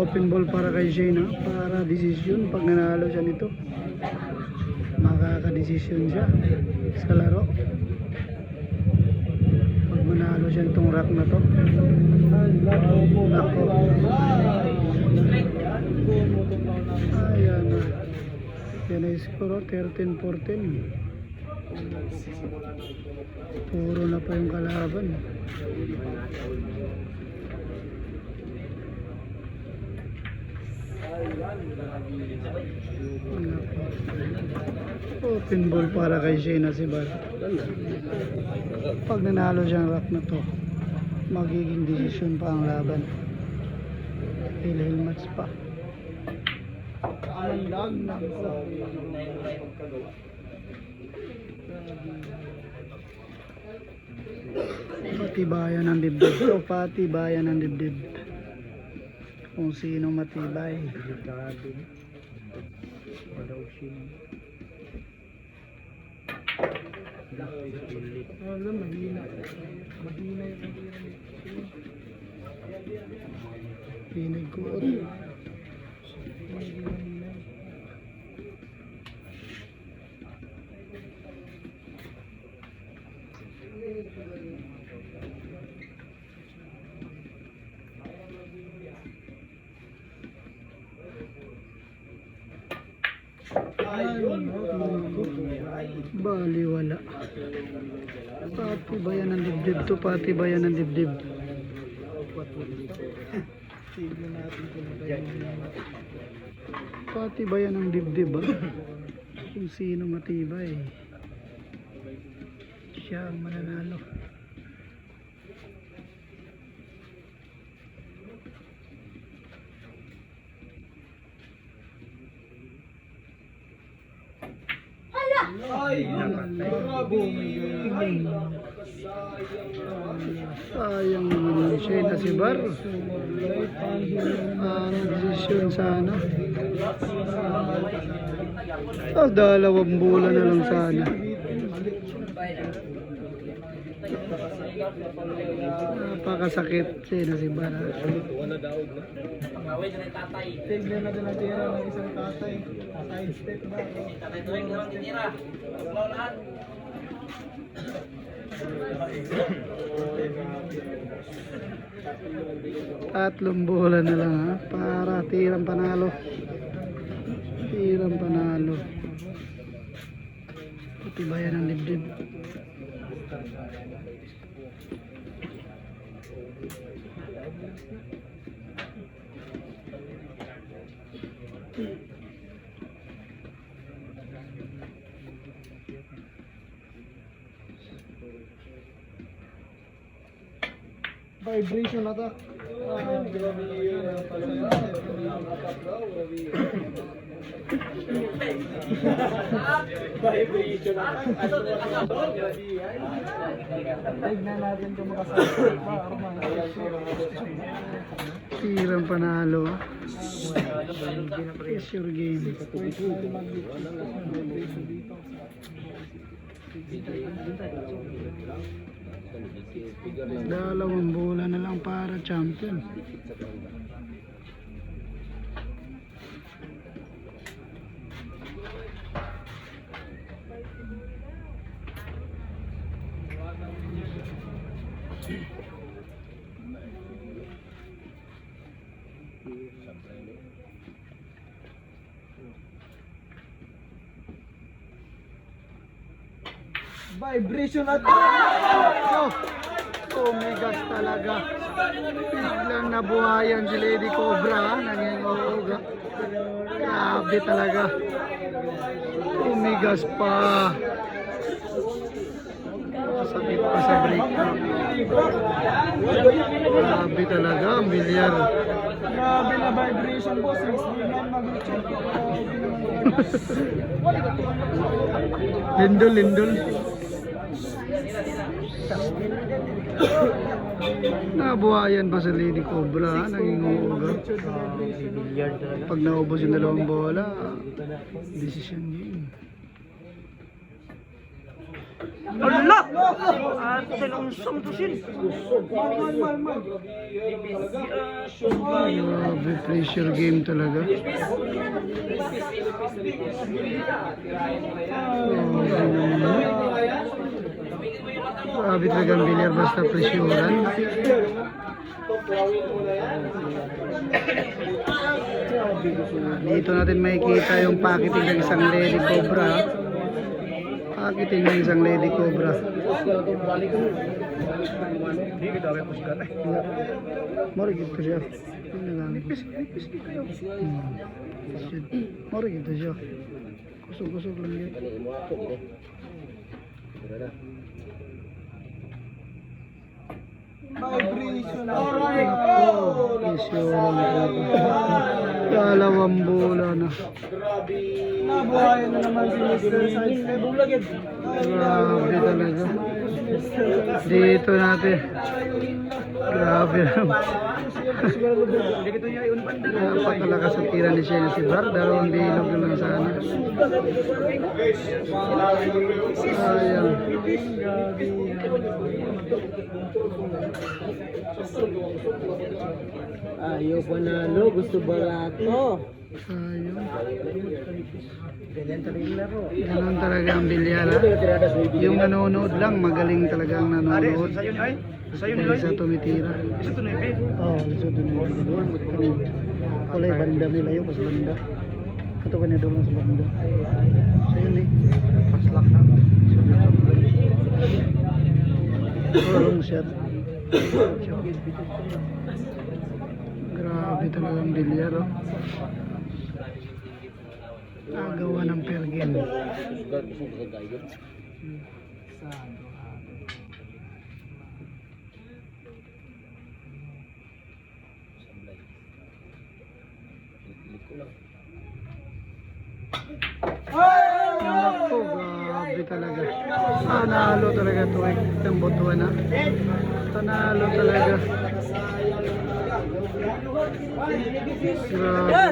Open ball para kay Shane, ha? Para desisyon. Pag nanalo siya nito, makaka-desisyon siya sa laro. Pag manalo siya itong rack na to. Nako. Ayan na. Yan na score, 13-14. Puro na pa yung kalaban. Open ball para kay Shane Asibar. Pag nanalo siyang rack na to, magiging desisyon pa ang laban. Hill match pa. Patibayan ng dibdib. O patibayan ng dibdib. Kung sino matibay. Piniguot. Baliwala. Patibayan ng dibdib to, patibayan ng dibdib. Patibayan ng dibdib, ha? Kung sino matibay, siya ang mananalo. Sayang naman yung Shane Asibar. Ang desisyon sana. Dalawang bola na lang sana. Napakasakit Shane Asibar. Tignan na din natira ng isang tatay. Side step ba? Tatay tuwing naman tinira. Paglaw lahat. Tatlong bola na lang, ha? Para tirang panalo. Tirang panalo. Patibayan ng dibdib. Vibration na ta. Vibration na. Tignan natin kung makasagot pa. Tirang panalo. It's your game. Dalawang bola na lang para champion. Vibration at oh my gosh talaga. Biglang nabuhayan si Lady Cobra, nanginguuga. Grabe talaga. Umigas pa. Sakit pa sa break. Grabe talaga, ang bilyar. Grabe na vibration po, 6 billion mag-check. Lindol. Nabuhayan pa sa Lady Cobra, nanginguuga. Pag naubos yung dalawang bola, decision game. Ala! At talunsong to sin. Grabe, pressure game talaga. Grabe talaga ang bilyar basta pressurean. Dito natin makikita yung packaging ng isang Lady Cobra. Packaging ng isang Lady Cobra. Mari gitu siya. Mari gitu siya. Kusog-kusog lang yun. Dalawang bola na. Nabuhayan na naman si Mr. Sides. Grabe talaga. Dito natin. Grabe naman. Napakalakas ang tira ni siya si Bar. Dalawang bilog na lang sana. Sayang. Ayaw panalo, gusto barato. Sayang. Ganun talaga ang bilyar. Yung nanonood lang, magaling talaga ang nanonood. Isa tumitira. Oo, isa tumitira. Kulay banda nila yung mas banda. Ito ka niya doon sa banda. So yun eh. Paslak na. Long shot. Grabe talaga ang bilyar oh. Nagawa ng pergen. Ako, grabe talaga. Panalo talaga tuwing ng botuan na. Panalo talaga. Grabe.